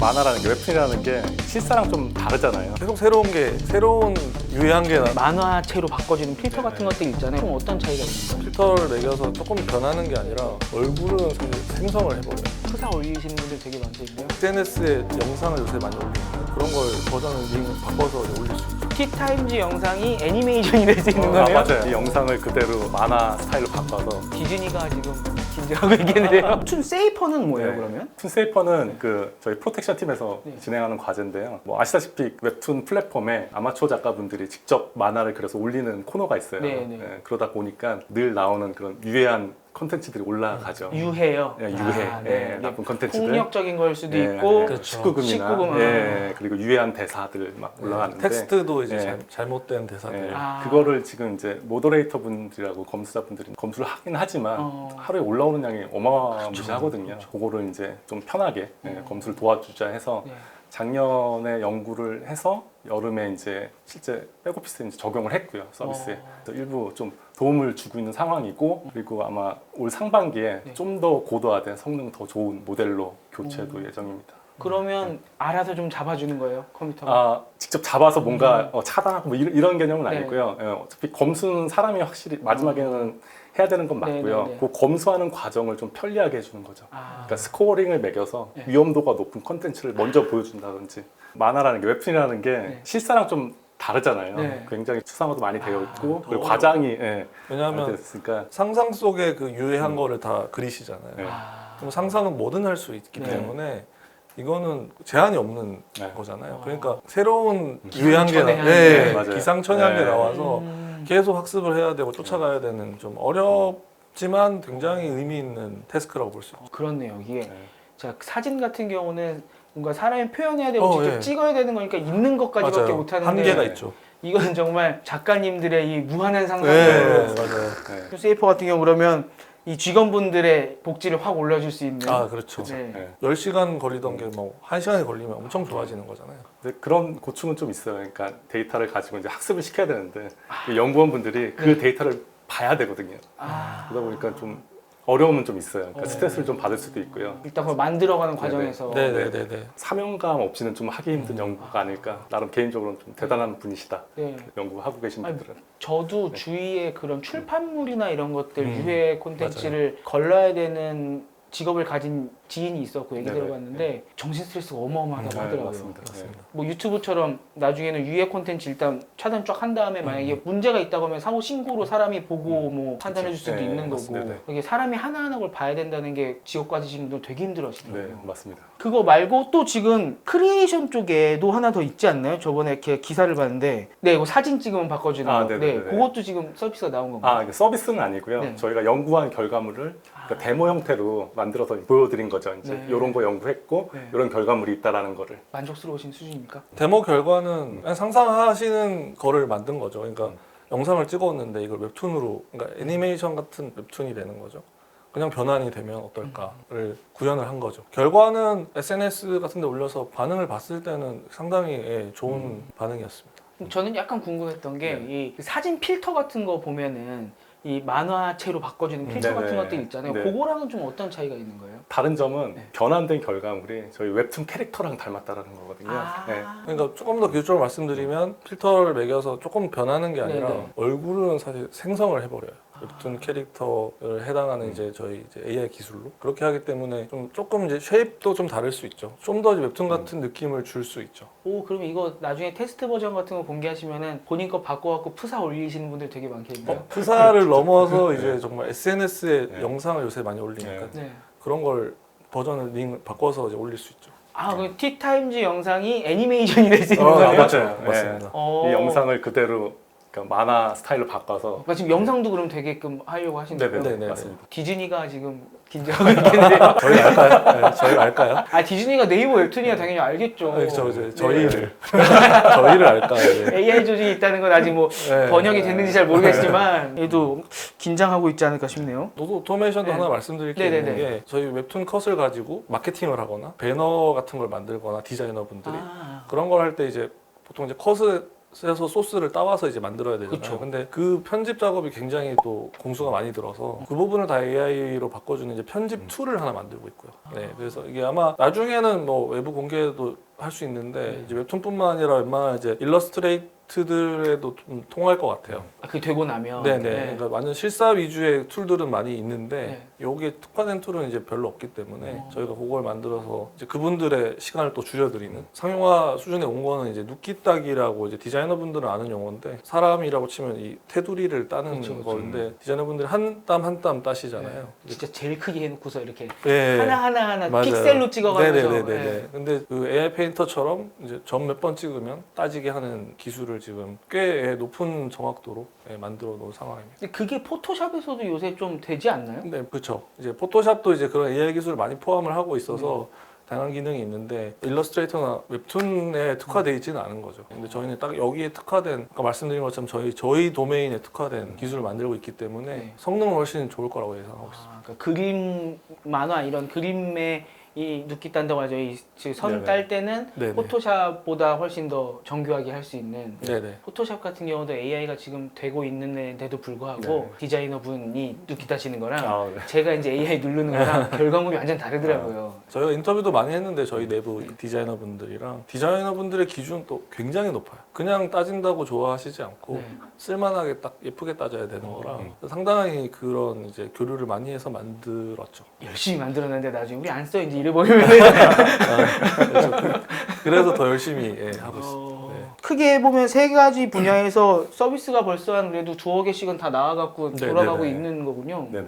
만화라는 게, 웹툰이라는 게 실사랑 좀 다르잖아요. 계속 새로운 유해한 게 만화체로 바꿔주는 필터 같은 것들이 있잖아요. 그럼 어떤 차이가 있는 거예요? 필터를 매겨서 조금 변하는 게 아니라 얼굴은 사실 생성을 해버려요. 프사 올리시는 분들 되게 많거든요. SNS에 영상을 요새 많이 올리니까 그런 걸 버전을 바꿔서 이제 올릴 수 있죠. 티타임즈 영상이 애니메이션이 될 수 있는 아, 거예요? 맞아요. 이 영상을 그대로 만화 스타일로 바꿔서. 디즈니가 지금 긴장하고 있겠는데요. 툰 세이퍼는 뭐예요, 네. 그러면? 툰세이퍼는 저희 프로텍션 팀에서 네. 진행하는 과제인데요. 뭐 아시다시피 웹툰 플랫폼에 아마추어 작가분들이 직접 만화를 그려서 올리는 코너가 있어요. 네, 네. 그러다 보니까 늘 나오는 그런 유해한 콘텐츠들이 올라가죠. 유해요. 예, 유해, 아, 네. 예, 나쁜 콘텐츠들. 폭력적인 걸 수도 예, 있고, 그렇죠. 19금이나 19금, 예, 그리고 유해한 대사들 막 올라가는데 텍스트도 이제 예. 잘못된 대사들. 예, 아. 그거를 지금 이제 모더레이터 분들이라고 검수자분들이 검수를 하긴 하지만 하루에 올라오는 양이 어마무시하거든요. 그거를 이제 좀 편하게 검수를 도와주자 해서 네. 작년에 연구를 해서 여름에 이제 실제 백오피스에 이제 적용을 했고요, 서비스에. 그래서 일부 좀 도움을 주고 있는 상황이고, 그리고 아마 올 상반기에 네. 좀 더 고도화된 성능 더 좋은 모델로 교체도 예정입니다. 그러면 알아서 좀 잡아주는 거예요, 컴퓨터가? 아, 직접 잡아서 뭔가 차단하고 뭐 이런 개념은 네. 아니고요. 예, 어차피 검수는 사람이 확실히 마지막에는 해야 되는 건 맞고요. 네, 네, 네. 그 검수하는 과정을 좀 편리하게 해주는 거죠. 아. 그러니까 스코어링을 매겨서 네. 위험도가 높은 컨텐츠를 먼저 보여준다든지. 만화라는 게, 웹툰이라는 게 네. 실사랑 좀 다르잖아요. 네. 굉장히 추상화도 많이 되어 있고, 그리고 또 과장이 왜냐하면 됐으니까. 상상 속에 그 유해한 거를 다 그리시잖아요. 네. 아. 그럼 상상은 뭐든 할 수 있기 네. 때문에 이거는 제한이 없는 네. 거잖아요. 아. 그러니까 새로운 유해한 게 기상천외한 게. 네, 맞아요. 기상천외한 게 네. 나와서 음. 계속 학습을 해야 되고 쫓아가야 되는 좀 어렵지만 굉장히 의미 있는 태스크라고 볼 수 있죠. 그렇네요. 이게 네. 자, 사진 같은 경우는 뭔가 사람이 표현해야 되고 직접 예. 찍어야 되는 거니까 있는 것까지밖에 맞아요. 못 하는데 한계가 있죠. 이건 정말 작가님들의 이 무한한 네, 상상력으로 맞아요. 네. 세이퍼 같은 경우 그러면 이 직원분들의 복지를 확 올려줄 수 있는 아, 그렇죠. 네. 네. 10시간 걸리던 게 뭐 1시간에 걸리면 엄청 좋아지는 거잖아요. 근데 그런 고충은 좀 있어요. 그러니까 데이터를 가지고 이제 학습을 시켜야 되는데 이 연구원분들이 그 데이터를 봐야 되거든요. 아, 그러다 보니까 좀 어려움은 좀 있어요. 그러니까 어. 스트레스를 좀 받을 수도 있고요. 일단 그걸 만들어가는 과정에서 네네네네. 사명감 없이는 좀 하기 힘든 연구가 아닐까. 나름 개인적으로는 좀 대단한 분이시다. 네. 연구하고 계신 아니, 분들은. 저도 주위에 그런 출판물이나 이런 것들 유해 콘텐츠를 맞아요. 걸러야 되는 직업을 가진 지인이 있었고 얘기 네네. 들어봤는데 정신 스트레스가 어마어마하다고 네, 하더라고요. 맞습니다. 맞습니다. 뭐 유튜브처럼 나중에는 유해 콘텐츠 일단 차단 쫙 한 다음에 만약에 문제가 있다고 하면 상호 신고로 사람이 보고 뭐 판단해 줄 수도 네, 있는 맞습니다. 거고 네. 이게 사람이 하나하나 걸 봐야 된다는 게 직업 가지신 분들 되게 네, 힘들어하시더라고요. 맞습니다. 그거 말고 또 지금 크리에이션 쪽에도 하나 더 있지 않나요? 저번에 이렇게 기사를 봤는데 네, 이거 사진 찍으면 바꿔주는 아, 거. 네네네네. 네, 그것도 지금 서비스가 나온 건가요? 이게 서비스는 아니고요. 네. 저희가 연구한 결과물을 그러니까 데모 형태로 만들어서 보여드린 거죠. 이제 네. 이런 거 연구했고 네. 이런 결과물이 있다라는 거를. 만족스러우신 수준입니까? 데모 결과는 그냥 상상하시는 거를 만든 거죠. 그러니까 영상을 찍었는데 이걸 웹툰으로, 그러니까 애니메이션 같은 웹툰이 되는 거죠. 그냥 변환이 되면 어떨까를 구현을 한 거죠. 결과는 SNS 같은 데 올려서 반응을 봤을 때는 상당히 좋은 반응이었습니다. 저는 약간 궁금했던 게 네. 이 사진 필터 같은 거 보면은 이 만화체로 바꿔주는 필터 네네. 같은 것들 있잖아요. 네. 그거랑은 좀 어떤 차이가 있는 거예요? 다른 점은 네. 변환된 결과물이 저희 웹툰 캐릭터랑 닮았다라는 거거든요. 네. 그러니까 조금 더 기술적으로 말씀드리면 필터를 매겨서 조금 변하는 게 아니라 네네. 얼굴은 사실 생성을 해버려요. 웹툰 캐릭터를 해당하는 이제 저희 이제 AI 기술로 그렇게 하기 때문에 조금 이제 쉐입도 좀 다를 수 있죠. 좀 더 웹툰 같은 느낌을 줄 수 있죠. 오, 그럼 이거 나중에 테스트 버전 같은 거 공개하시면은 본인 거 바꿔갖고 프사 올리시는 분들 되게 많겠네요. 프사를 넘어서 이제 정말 SNS에 네. 영상을 요새 많이 올리니까 네. 그런 걸 버전을 링 바꿔서 이제 올릴 수 있죠. 아, 그 티타임즈 영상이 애니메이션이 될 수 있는 아, 거예요? 맞아요. 네. 맞습니다. 어. 이 영상을 그대로 그러니까 만화 스타일로 바꿔서. 그러니까 지금 영상도 그럼 되게끔 하려고 하시는 거예요? 네네. 맞습니다. 디즈니가 지금 긴장하고 있겠는데요? 저희 알까요? 네, 저희 알까요? 아, 디즈니가 네이버 웹툰이야 당연히 알겠죠. 네, 저희를 저희를 알까요? 네. AI 조직이 있다는 건 아직 뭐 네. 번역이 됐는지 잘 모르겠지만 얘도 긴장하고 있지 않을까 싶네요. 오토메이션도 네. 하나 말씀드릴 게 네네네. 있는 게 저희 웹툰 컷을 가지고 마케팅을 하거나 배너 같은 걸 만들거나 디자이너분들이 아, 그런 걸 할 때 이제 보통 이제 컷을 에서 소스를 따와서 이제 만들어야 되잖아요. 그쵸. 근데 그 편집 작업이 굉장히 또 공수가 많이 들어서 그 부분을 다 AI로 바꿔주는 이제 편집 툴을 하나 만들고 있고요. 네, 그래서 이게 아마 나중에는 뭐 외부 공개도 할 수 있는데 이제 웹툰뿐만 아니라 웬만한 이제 일러스트레이트들에도 좀 통할 것 같아요. 그게 되고 나면 네네. 네. 그러니까 완전 실사 위주의 툴들은 많이 있는데 네. 여기에 특화된 툴은 이제 별로 없기 때문에 저희가 그걸 만들어서 이제 그분들의 시간을 또 줄여드리는 상용화 수준에 온 거는 이제 눕기따기라고 이제 디자이너분들은 아는 용어인데 사람이라고 치면 이 테두리를 따는 그쵸, 그쵸. 건데 디자이너분들이 한 땀 한 땀 따시잖아요. 진짜 제일 크게 해놓고서 이렇게 네. 하나 맞아요. 픽셀로 찍어가면서 네네네네. 네. 근데 그 AI 페인터처럼 이제 점 몇 번 찍으면 따지게 하는 기술을 지금 꽤 높은 정확도로 만들어 놓은 상황입니다. 근데 그게 포토샵에서도 요새 좀 되지 않나요? 네, 그렇죠. 이제 포토샵도 이제 그런 AI 기술을 많이 포함을 하고 있어서 다양한 기능이 있는데 일러스트레이터나 웹툰에 특화되어 있지는 않은 거죠. 근데 저희는 딱 여기에 특화된 아까 말씀드린 것처럼 저희 도메인에 특화된 기술을 만들고 있기 때문에 네. 성능은 훨씬 좋을 거라고 예상하고 있습니다. 그러니까 그림 만화 이런 그림에 이 눕기 딴다고 하죠. 선 네네. 딸 때는 네네. 포토샵보다 훨씬 더 정교하게 할 수 있는. 네네. 포토샵 같은 경우도 AI가 지금 되고 있는데도 불구하고 네. 디자이너 분이 눕기 따시는 거랑 아, 네. 제가 이제 AI 누르는 거랑 결과물이 완전 다르더라고요. 저희가 인터뷰도 많이 했는데 저희 내부 디자이너분들이랑 디자이너분들의 기준은 또 굉장히 높아요. 그냥 따진다고 좋아하시지 않고 네. 쓸만하게 딱 예쁘게 따져야 되는 거라 상당히 그런 이제 교류를 많이 해서 만들었죠. 열심히 만들었는데 나중에 우리 안 써 이제 이래버리면 그렇죠. 그래서 더 열심히 하고 있습니다. 네. 크게 보면 세 가지 분야에서 서비스가 벌써 한 그래도 2억 개씩은 다 나와갖고 네, 돌아가고 네, 네. 있는 거군요. 네네.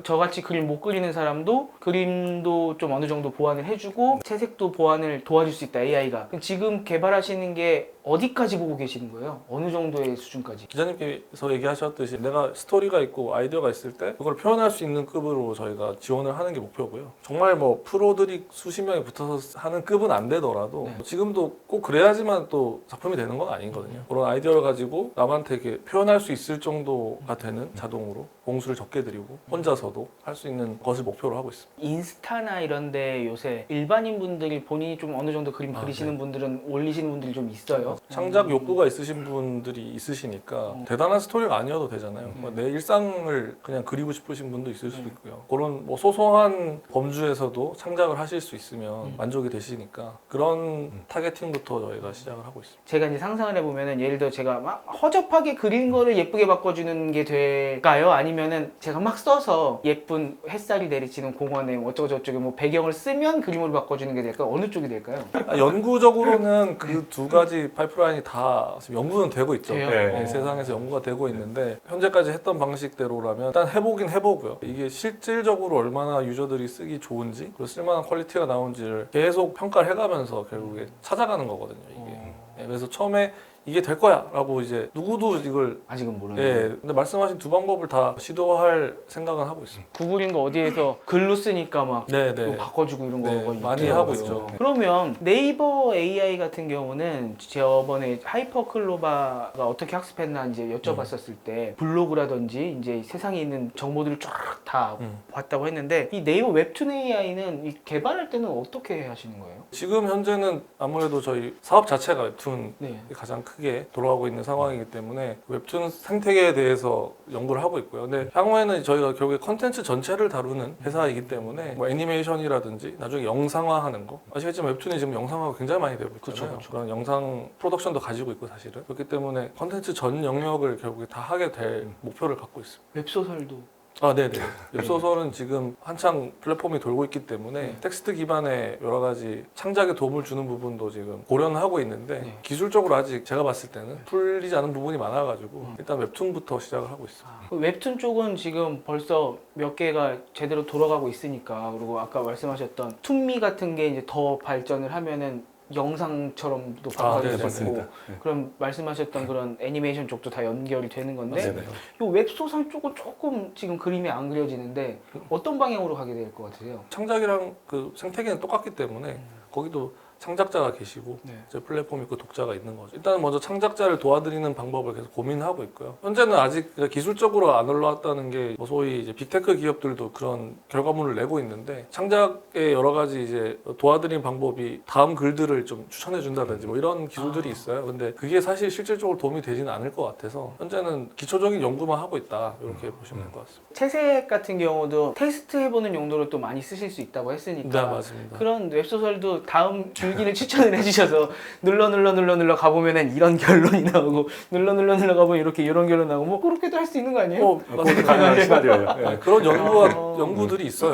저같이 그림 못 그리는 사람도 그림도 좀 어느 정도 보완을 해주고 채색도 보완을 도와줄 수 있다 AI가. 지금 개발하시는 게 어디까지 보고 계시는 거예요? 어느 정도의 수준까지? 기자님께서 얘기하셨듯이 내가 스토리가 있고 아이디어가 있을 때 그걸 표현할 수 있는 급으로 저희가 지원을 하는 게 목표고요. 정말 뭐 프로들이 수십 명이 붙어서 하는 급은 안 되더라도 네. 지금도 꼭 그래야지만 또 작품이 되는 건 아니거든요. 그런 아이디어를 가지고 남한테 이렇게 표현할 수 있을 정도가 되는 자동으로 공수를 적게 드리고 혼자서도 할 수 있는 것을 목표로 하고 있습니다. 인스타나 이런데 요새 일반인 분들이 본인이 좀 어느 정도 그림 그리시는 분들은 올리시는 분들이 좀 있어요. 창작 욕구가 있으신 분들이 있으시니까 대단한 스토리가 아니어도 되잖아요. 내 일상을 그냥 그리고 싶으신 분도 있을 수도 있고요. 그런 뭐 소소한 범주에서도 창작을 하실 수 있으면 만족이 되시니까 그런 타겟팅부터 저희가 시작을 하고 있습니다. 제가 이제 상상을 해보면은 예를 들어 제가 막 허접하게 그린 거를 예쁘게 바꿔주는 게 될까요? 아니면은 제가 막 써서 예쁜 햇살이 내리치는 공원에 어쩌고 저쩌고 뭐 배경을 쓰면 그림으로 바꿔주는 게 될까요? 어느 쪽이 될까요? 연구적으로는 그 두 가지 파이프라인이 다 지금 연구는 되고 있죠. 돼요? 네, 세상에서 연구가 되고 있는데 현재까지 했던 방식대로라면 일단 해보긴 해보고요. 이게 실질적으로 얼마나 유저들이 쓰기 좋은지 그리고 쓸만한 퀄리티가 나온지를 계속 평가를 해가면서 결국에 찾아가는 거거든요. 이게. 네, 그래서 처음에 이게 될 거야 라고 이제 누구도 이걸 아직은 모르는. 예, 근데 말씀하신 두 방법을 다 시도할 생각은 하고 있습니다. 구글인 거 어디에서 글로 쓰니까 막 네네. 이거 바꿔주고 이런 거 네, 거 많이 있더라고요. 하고 있죠. 그러면 네이버 AI 같은 경우는 저번에 하이퍼클로바가 어떻게 학습했나 이제 여쭤봤었을 때 블로그라든지 이제 세상에 있는 정보들을 쫙 다 봤다고 했는데 이 네이버 웹툰 AI는 이 개발할 때는 어떻게 하시는 거예요? 지금 현재는 아무래도 저희 사업 자체가 웹툰 네. 가장 크게 돌아가고 있는 상황이기 때문에 웹툰 생태계에 대해서 연구를 하고 있고요. 근데 향후에는 저희가 결국에 컨텐츠 전체를 다루는 회사이기 때문에 뭐 애니메이션이라든지 나중에 영상화하는 거 아시겠지만 웹툰이 지금 영상화가 굉장히 많이 되고 있잖아요. 그런 영상 프로덕션도 가지고 있고 사실은 그렇기 때문에 컨텐츠 전 영역을 결국에 다 하게 될 목표를 갖고 있습니다. 웹소설도 아, 네네. 웹소설은 지금 한창 플랫폼이 돌고 있기 때문에 텍스트 기반의 여러 가지 창작에 도움을 주는 부분도 지금 고려는 하고 있는데 네. 기술적으로 아직 제가 봤을 때는 풀리지 않은 부분이 많아가지고 일단 웹툰부터 시작을 하고 있습니다. 그 웹툰 쪽은 지금 벌써 몇 개가 제대로 돌아가고 있으니까 그리고 아까 말씀하셨던 툰미 같은 게 이제 더 발전을 하면은 영상처럼도 바꿔질 네, 수 맞습니다. 있고 그럼 말씀하셨던 그런 애니메이션 쪽도 다 연결이 되는 건데 네네. 이 웹소설 쪽은 조금 지금 그림이 안 그려지는데 어떤 방향으로 가게 될 것 같으세요? 창작이랑 그 생태계는 똑같기 때문에 거기도 창작자가 계시고 네. 이제 플랫폼 있고 독자가 있는 거죠. 일단은 먼저 창작자를 도와드리는 방법을 계속 고민하고 있고요. 현재는 아직 기술적으로 안 올라왔다는 게 뭐 소위 이제 빅테크 기업들도 그런 결과물을 내고 있는데 창작의 여러 가지 이제 도와드리는 방법이 다음 글들을 좀 추천해 준다든지 뭐 이런 기술들이 있어요. 근데 그게 사실 실질적으로 도움이 되지는 않을 것 같아서 현재는 기초적인 연구만 하고 있다 이렇게 보시면 될 것 같습니다. 채색 같은 경우도 테스트 해보는 용도로 또 많이 쓰실 수 있다고 했으니까 네, 맞습니다. 그런 웹소설도 다음 줄기를 추천을 해주셔서 눌러 가보면은 이런 결론이 나오고 눌러 가보면 이렇게 이런 결론 나오고 뭐 그렇게도 할 수 있는 거 아니에요? 그것도 가능한 시나리오예요. 네, 그런 연구들이 있어요.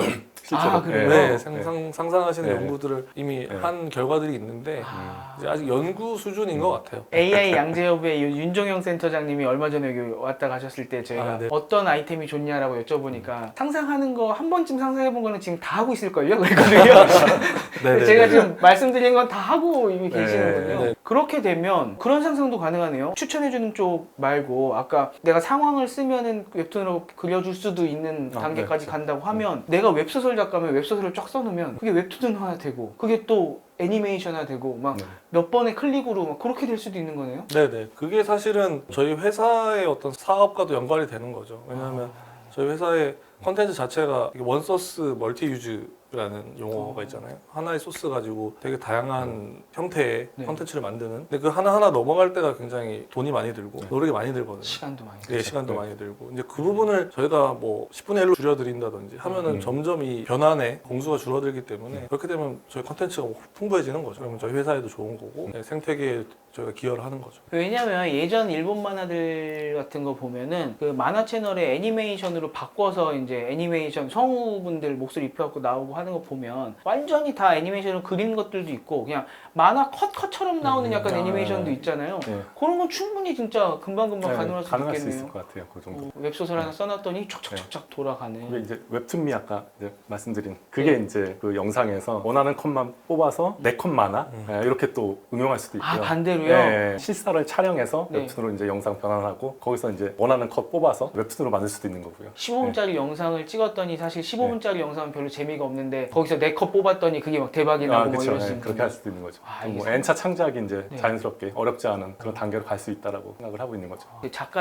아, 그래요? 네, 상상하시는 네. 연구들을 이미 네. 한 결과들이 있는데 이제 아직 연구 수준인 것 같아요. AI 양재협의 윤종영 센터장님이 얼마 전에 여기 왔다 가셨을 때 저희가 아, 네. 어떤 아이템이 좋냐라고 여쭤보니까 상상하는 거 한 번쯤 상상해본 거는 지금 다 하고 있을걸요? 그랬거든요. 네네. 제가 지금 말씀드린 건 다 하고 이미 네. 계시는군요. 네. 그렇게 되면 그런 상상도 가능하네요. 추천해주는 쪽 말고 아까 내가 상황을 쓰면은 웹툰으로 그려줄 수도 있는 단계까지 네. 간다고 하면 내가 웹소설 작가면 웹소설을 쫙 써놓으면 그게 웹툰화 되고 그게 또 애니메이션화 되고 막 네. 몇 번의 클릭으로 막 그렇게 될 수도 있는 거네요. 네네. 그게 사실은 저희 회사의 어떤 사업과도 연관이 되는 거죠. 왜냐하면 저희 회사의 컨텐츠 자체가 원소스 멀티 유즈라는 용어가 있잖아요. 하나의 소스 가지고 되게 다양한 형태의 네. 컨텐츠를 만드는. 근데 그 하나하나 넘어갈 때가 굉장히 돈이 많이 들고 노력이 많이 들거든요. 시간도 많이 네, 시간도 네. 많이 들고 이제 그 부분을 저희가 뭐 10분의 1로 줄여드린다든지 하면은 점점 이 변환의 공수가 줄어들기 때문에 그렇게 되면 저희 컨텐츠가 풍부해지는 거죠. 그러면 저희 회사에도 좋은 거고 네, 생태계에 저희가 기여를 하는 거죠. 왜냐면 예전 일본 만화들 같은 거 보면은 그 만화 채널에 애니메이션으로 바꿔서 이제 애니메이션 성우분들 목소리 입혀갖고 나오고 하는 거 보면 완전히 다 애니메이션으로 그린 것들도 있고 그냥 만화 컷처럼 나오는 약간 아, 애니메이션도 있잖아요. 네. 그런 건 충분히 진짜 금방금방 네, 가능할 수 가능할 수 있겠네요. 있을 것 같아요. 그 정도. 웹소설 하나 써놨더니 촉촉촉촉 돌아가네. 그게 이제 웹툰미 아까 이제 말씀드린 그게 이제 그 영상에서 원하는 컷만 뽑아서 내 컷 만화 이렇게 또 응용할 수도 있고요. 아 반대로요? 네, 실사를 촬영해서 네. 웹툰으로 이제 영상 변환하고 거기서 이제 원하는 컷 뽑아서 웹툰으로 만들 수도 있는 거고요. 15분짜리 영상을 찍었더니 사실 15분짜리 영상은 별로 재미가 없는데 거기서 내 컷 뽑았더니 그게 막 대박이 나고 뭐 그쵸. 이럴 수 있는 그렇게 할 수도 있는 거죠. 아, 뭐 이게 N차 창작이 이제 네. 자연스럽게 어렵지 않은 그런 단계로 갈 수 있다라고 생각을 하고 있는 거죠.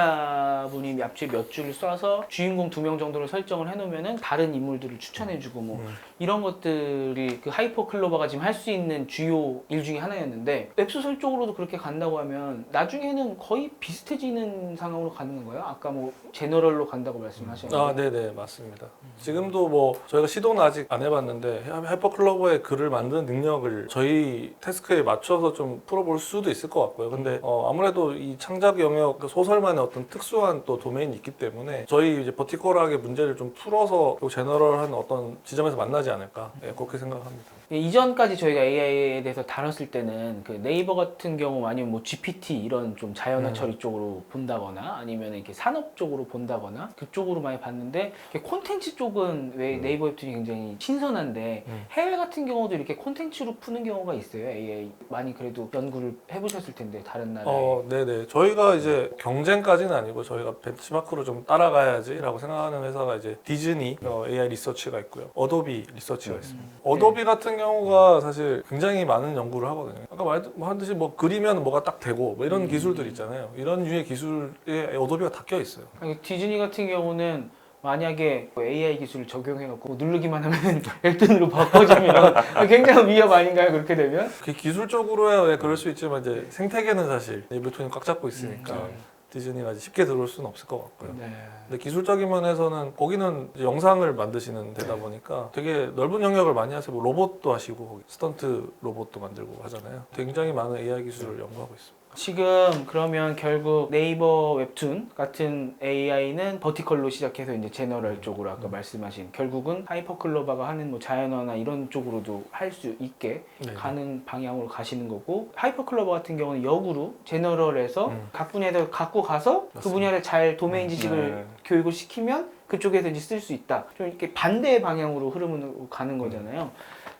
작가분이 앞뒤 몇 줄을 써서 주인공 2명 정도를 설정을 해놓으면은 다른 인물들을 추천해주고 뭐 이런 것들이 그 하이퍼 클로버가 지금 할 수 있는 주요 일 중에 하나였는데 웹소설 쪽으로도 그렇게 간다고 하면 나중에는 거의 비슷해지는 상황으로 가는 건가요? 아까 뭐 제너럴로 간다고 말씀하셨는데 아, 네네, 맞습니다. 지금도 뭐 저희가 시도는 아직 안 해봤는데 하이퍼클로버의 글을 만드는 능력을 저희 태스크에 맞춰서 좀 풀어볼 수도 있을 것 같고요. 근데 아무래도 이 창작 영역 그 소설만의 어떤 특수한 또 도메인이 있기 때문에 저희 이제 버티컬하게 문제를 좀 풀어서 또 제너럴한 어떤 지점에서 만나지 않을까 그렇게 생각합니다. 이전까지 저희가 AI에 대해서 다뤘을 때는 그 네이버 같은 경우 아니면 뭐 GPT 이런 좀 자연어 처리 쪽으로 본다거나 아니면 이렇게 산업 쪽으로 본다거나 그쪽으로 많이 봤는데 콘텐츠 쪽은 왜 네이버 웹툰이 굉장히 신선한데 해외 같은 경우도 이렇게 콘텐츠로 푸는 경우가 있어요. AI 많이 그래도 연구를 해보셨을 텐데 다른 나라에. 네네. 저희가 이제 경쟁까지는 아니고 저희가 벤치마크로 좀 따라가야지라고 생각하는 회사가 이제 디즈니 AI 리서치가 있고요. 어도비 리서치가 있습니다. 어도비 같은 경우가 사실 굉장히 많은 연구를 하거든요. 아까 말했듯이 뭐 그리면 뭐가 딱 되고 뭐 이런 기술들 있잖아요. 이런 류의 기술에 어도비가 다 껴 있어요. 디즈니 같은 경우는 만약에 AI 기술을 적용해갖고 누르기만 하면 웹툰으로 바꿔주면 굉장히 위협 아닌가요? 그렇게 되면? 그 기술적으로야 그럴 수 있지만 이제 생태계는 사실 웹툰이 꽉 잡고 있으니까 디즈니가 쉽게 들어올 수는 없을 것 같고요. 네. 근데 기술적인 면에서는 거기는 이제 영상을 만드시는 데다 보니까 되게 넓은 영역을 많이 하세요. 뭐 로봇도 하시고 거기 스턴트 로봇도 만들고 하잖아요. 굉장히 많은 AI 기술을 연구하고 있습니다. 지금 그러면 결국 네이버 웹툰 같은 AI는 버티컬로 시작해서 이제 제너럴 쪽으로 아까 말씀하신 결국은 하이퍼클로바가 하는 뭐 자연어나 이런 쪽으로도 할 수 있게 네. 가는 방향으로 가시는 거고 하이퍼클로버 같은 경우는 역으로 제너럴에서 각 분야에서 갖고 가서 그 맞습니다. 분야를 잘 도메인 지식을 네. 교육을 시키면 그쪽에서 이제 쓸 수 있다. 좀 이렇게 반대의 방향으로 흐름으로 가는 거잖아요.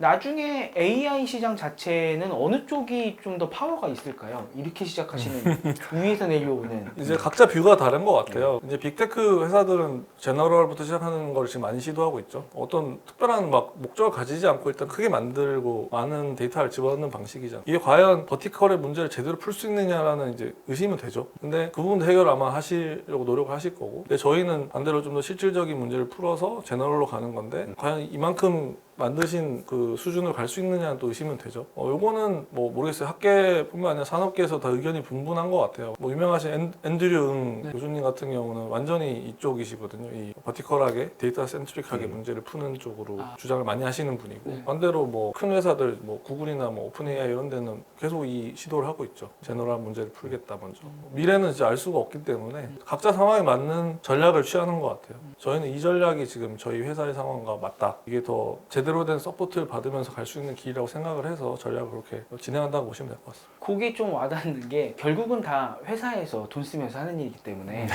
나중에 AI 시장 자체는 어느 쪽이 좀 더 파워가 있을까요? 이렇게 시작하시는 위에서 내려오는 이제 각자 뷰가 다른 것 같아요. 이제 빅테크 회사들은 제너럴부터 시작하는 걸 지금 많이 시도하고 있죠. 어떤 특별한 막 목적을 가지지 않고 일단 크게 만들고 많은 데이터를 집어넣는 방식이잖아요. 이게 과연 버티컬의 문제를 제대로 풀 수 있느냐라는 이제 의심은 되죠. 근데 그 부분도 해결 아마 하시려고 노력을 하실 거고. 근데 저희는 반대로 좀 더 실질적인 문제를 풀어서 제너럴로 가는 건데 과연 이만큼 만드신 그 수준을 갈 수 있느냐는 또 의심은 되죠. 요거는 뭐 모르겠어요. 학계뿐만 아니라 산업계에서 다 의견이 분분한 것 같아요. 뭐 유명하신 앤드류 응 교수님 같은 경우는 완전히 이쪽이시거든요. 이 버티컬하게 데이터 센트릭하게 문제를 푸는 쪽으로 주장을 많이 하시는 분이고 반대로 뭐 큰 회사들 뭐 구글이나 뭐 오픈 AI 이런 데는 계속 이 시도를 하고 있죠. 제너럴 문제를 풀겠다 먼저. 미래는 진짜 알 수가 없기 때문에 각자 상황에 맞는 전략을 취하는 것 같아요. 저희는 이 전략이 지금 저희 회사의 상황과 맞다. 이게 더 제대로 된 서포트를 받으면서 갈 수 있는 길이라고 생각을 해서 전략을 그렇게 진행한다고 보시면 될 것 같습니다. 그게 좀 와닿는 게 결국은 다 회사에서 돈 쓰면서 하는 일이기 때문에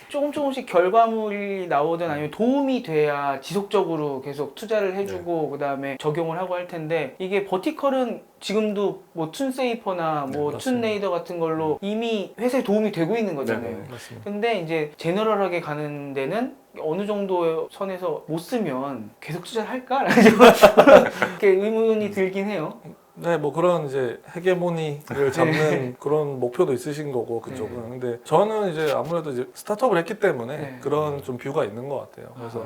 조금씩 결과물이 나오든 아니면 도움이 돼야 지속적으로 계속 투자를 해주고 그다음에 적용을 하고 할 텐데 이게 버티컬은 지금도 뭐 툰세이퍼나 뭐 맞습니다. 툰레이더 같은 걸로 이미 회사에 도움이 되고 있는 거잖아요. 네, 맞습니다. 근데 이제 제너럴하게 가는 데는 어느 정도 선에서 못 쓰면 계속 투자를 할까? 라는 이렇게 의문이 들긴 해요. 네, 뭐 그런 이제 헤게모니를 잡는 그런 목표도 있으신 거고 그쪽은. 근데 저는 이제 아무래도 이제 스타트업을 했기 때문에 그런 좀 뷰가 있는 것 같아요. 그래서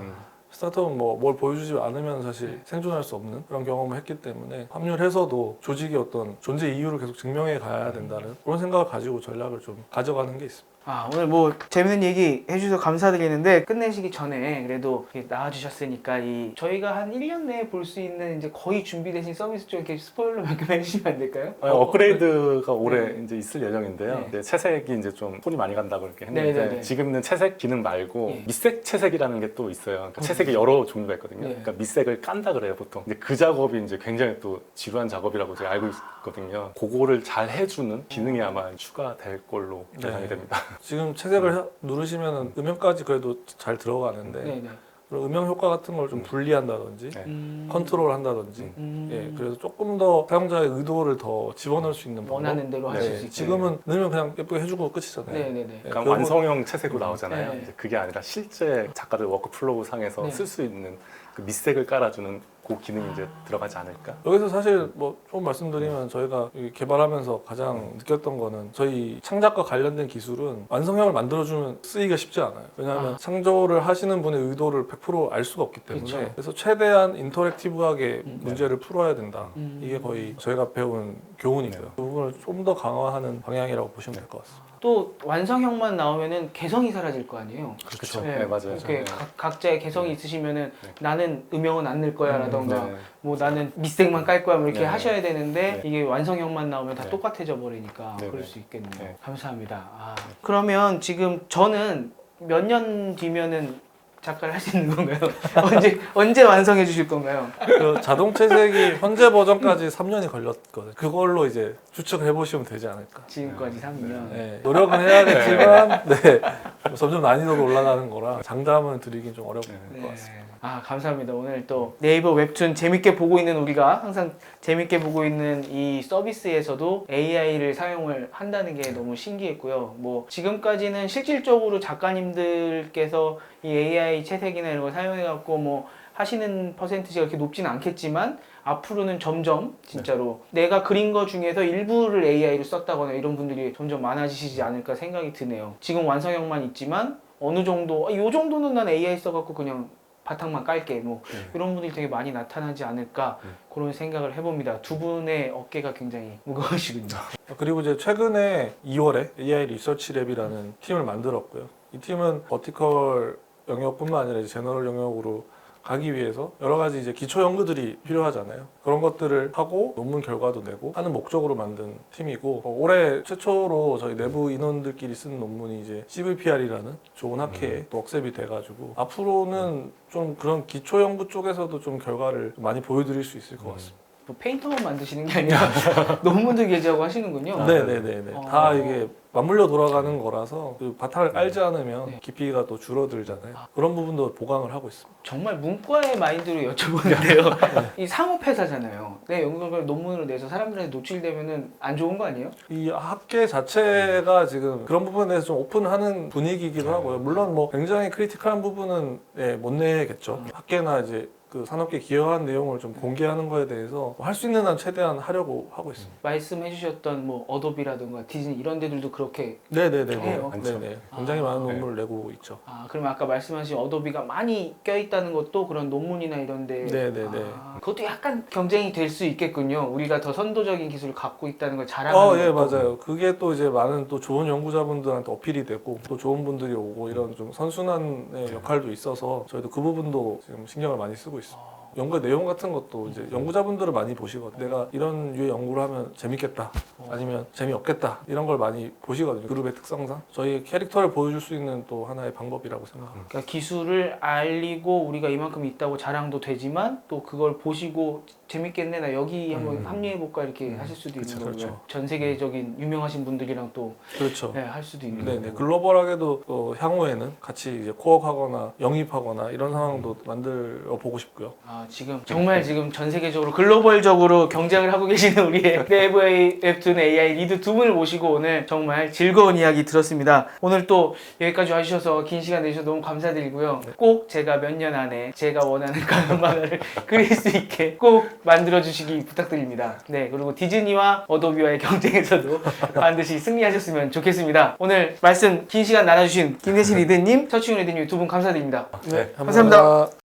스타트업은 뭐 뭘 보여주지 않으면 사실 생존할 수 없는 그런 경험을 했기 때문에 합류를 해서도 조직의 어떤 존재 이유를 계속 증명해 가야 된다는 그런 생각을 가지고 전략을 좀 가져가는 게 있습니다. 오늘 뭐 재밌는 얘기 해주셔서 감사드리는데 끝내시기 전에 그래도 이렇게 나와주셨으니까 저희가 한 1년 내에 볼 수 있는 이제 거의 준비되신 서비스 쪽 이렇게 스포일러 몇 개만 해주시면 안 될까요? 업그레이드가 올해 이제 있을 예정인데요. 네. 이제 채색이 이제 좀 손이 많이 간다고 이렇게 했는데 네. 지금은 채색 기능 말고 예. 밑색 채색이라는 게 또 있어요. 그러니까 채색이 여러 종류가 있거든요. 네. 그러니까 밑색을 깐다 그래요 보통. 근데 그 작업이 이제 굉장히 또 지루한 작업이라고 제가 알고 있거든요. 그거를 잘 해주는 기능이 아마 추가될 걸로 예상이 됩니다. 지금 채색을 누르시면 음영까지 그래도 잘 들어가는데 네네. 그리고 음영 효과 같은 걸 좀 분리한다든지 네. 컨트롤 한다든지 예, 그래서 조금 더 사용자의 의도를 더 집어넣을 수 있는 방법. 원하는 대로 하실 네, 수 있게. 지금은 넣으면 그냥 예쁘게 해주고 끝이잖아요. 네네네. 예, 그러니까 그거- 완성형 채색으로 나오잖아요. 네. 이제 그게 아니라 실제 작가들 워크플로우 상에서 네. 쓸 수 있는 그 밑색을 깔아주는 그 기능이 이제 들어가지 않을까. 여기서 사실 뭐 좀 말씀드리면 저희가 이 개발하면서 가장 느꼈던 거는 저희 창작과 관련된 기술은 완성형을 만들어주면 쓰기가 쉽지 않아요. 왜냐하면 창조를 하시는 분의 의도를 100% 알 수가 없기 때문에 그쵸. 그래서 최대한 인터랙티브하게 문제를 풀어야 된다. 음. 이게 거의 저희가 배운 교훈이고요. 그 부분을 좀 더 강화하는 방향이라고 보시면 될 것 같습니다. 또 완성형만 나오면은 개성이 사라질 거 아니에요. 그렇죠. 네, 맞아요. 이렇게 네. 각자의 개성이 있으시면은 나는 음영은 안 넣을 거야라던가 네. 뭐 나는 밑색만 깔 거야 뭐 이렇게 네. 하셔야 되는데 네. 이게 완성형만 나오면 다 네. 똑같아져 버리니까 네, 그럴 네. 수 있겠네요. 네. 감사합니다. 그러면 지금 저는 몇 년 뒤면은 작가를 할 수 있는 건가요? 언제 완성해 주실 건가요? 그 자동 채색이 현재 버전까지 3년이 걸렸거든요. 그걸로 이제 추측해 보시면 되지 않을까. 지금까지 3년. 네, 노력은 해야겠지만 네, 점점 난이도가 올라가는 거라 장담을 드리긴 좀 어려울 것 같습니다. 감사합니다. 오늘 또 네이버 웹툰 재밌게 보고 있는 우리가 항상 재밌게 보고 있는 이 서비스에서도 AI를 사용을 한다는 게 너무 신기했고요. 뭐 지금까지는 실질적으로 작가님들께서 이 AI 채색이나 이런 걸 사용해갖고 뭐 하시는 퍼센티지가 그렇게 높지는 않겠지만 앞으로는 점점 진짜로 내가 그린 거 중에서 일부를 AI로 썼다거나 이런 분들이 점점 많아지시지 않을까 생각이 드네요. 지금 완성형만 있지만 어느 정도 이 정도는 난 AI 써갖고 그냥 바탕만 깔게 뭐 이런 분들이 되게 많이 나타나지 않을까 그런 생각을 해봅니다. 두 분의 어깨가 굉장히 무거우시군요. 그리고 이제 최근에 2월에 AI 리서치 랩이라는 팀을 만들었고요. 이 팀은 버티컬 영역뿐만 아니라 이제 제너럴 영역으로 가기 위해서 여러 가지 이제 기초 연구들이 필요하잖아요. 그런 것들을 하고 논문 결과도 내고 하는 목적으로 만든 팀이고 올해 최초로 저희 내부 인원들끼리 쓴 논문이 이제 CVPR이라는 좋은 학회에 또 억셉이 돼가지고 앞으로는 좀 그런 기초 연구 쪽에서도 좀 결과를 많이 보여드릴 수 있을 것 같습니다. 뭐 페인터만 만드시는 게 아니라 논문도 게재하고 하시는군요. 네네네네. 다 이게 맞물려 돌아가는 거라서 그 바탕을 깔지 않으면 네. 깊이가 또 줄어들잖아요. 그런 부분도 보강을 하고 있습니다. 정말 문과의 마인드로 여쭤보는데요. 이 상업회사잖아요. 내 연구결과를 논문으로 내서 사람들한테 노출되면은 안 좋은 거 아니에요? 이 학계 자체가 지금 그런 부분에 대해서 좀 오픈하는 분위기이기도 하고요. 물론 뭐 굉장히 크리티컬한 부분은 못 내겠죠. 학계나 이제 그 산업계 기여한 내용을 좀 공개하는 거에 대해서 할 수 있는 한 최대한 하려고 하고 있습니다. 말씀해주셨던 뭐 어도비라든가 디즈니 이런 데들도 그렇게 네네네. 해요? 네네. 굉장히 많은 네. 논문을 내고 있죠. 그러면 아까 말씀하신 어도비가 많이 껴있다는 것도 그런 논문이나 이런데 네네네. 그것도 약간 경쟁이 될 수 있겠군요. 우리가 더 선도적인 기술을 갖고 있다는 걸 자랑하는 예, 것도. 맞아요. 그게 또 이제 많은 또 좋은 연구자분들한테 어필이 되고 또 좋은 분들이 오고 이런 좀 선순환의 역할도 있어서 저희도 그 부분도 지금 신경을 많이 쓰고 있습니다. 연구 내용 같은 것도 이제 연구자분들을 많이 보시거든요. 내가 이런 류의 연구를 하면 재밌겠다, 아니면 재미없겠다 이런 걸 많이 보시거든요. 그룹의 특성상 저희 캐릭터를 보여줄 수 있는 또 하나의 방법이라고 생각합니다. 그러니까 기술을 알리고 우리가 이만큼 있다고 자랑도 되지만 또 그걸 보시고 재밌겠네 나 여기 한번 합류해볼까 이렇게 하실 수도 있는 거고요. 그렇죠. 전 세계적인 유명하신 분들이랑 또 그렇죠. 할 수도 있는 네네. 거고. 글로벌하게도 또 향후에는 같이 이제 코업하거나 영입하거나 이런 상황도 만들어 보고 싶고요. 지금 정말 지금 전 세계적으로 글로벌적으로 경쟁을 하고 계시는 우리의 네이버의 웹툰 AI 리드 두 분을 모시고 오늘 정말 즐거운 이야기 들었습니다. 오늘 또 여기까지 와주셔서 긴 시간 내주셔서 너무 감사드리고요. 꼭 제가 몇 년 안에 제가 원하는 가면 만화를 그릴 수 있게 꼭 만들어 주시기 부탁드립니다. 네, 그리고 디즈니와 어도비와의 경쟁에서도 반드시 승리하셨으면 좋겠습니다. 오늘 말씀 긴 시간 나눠주신 김대신 리드님, 서치훈 리드님 두 분 감사드립니다. 네, 감사합니다.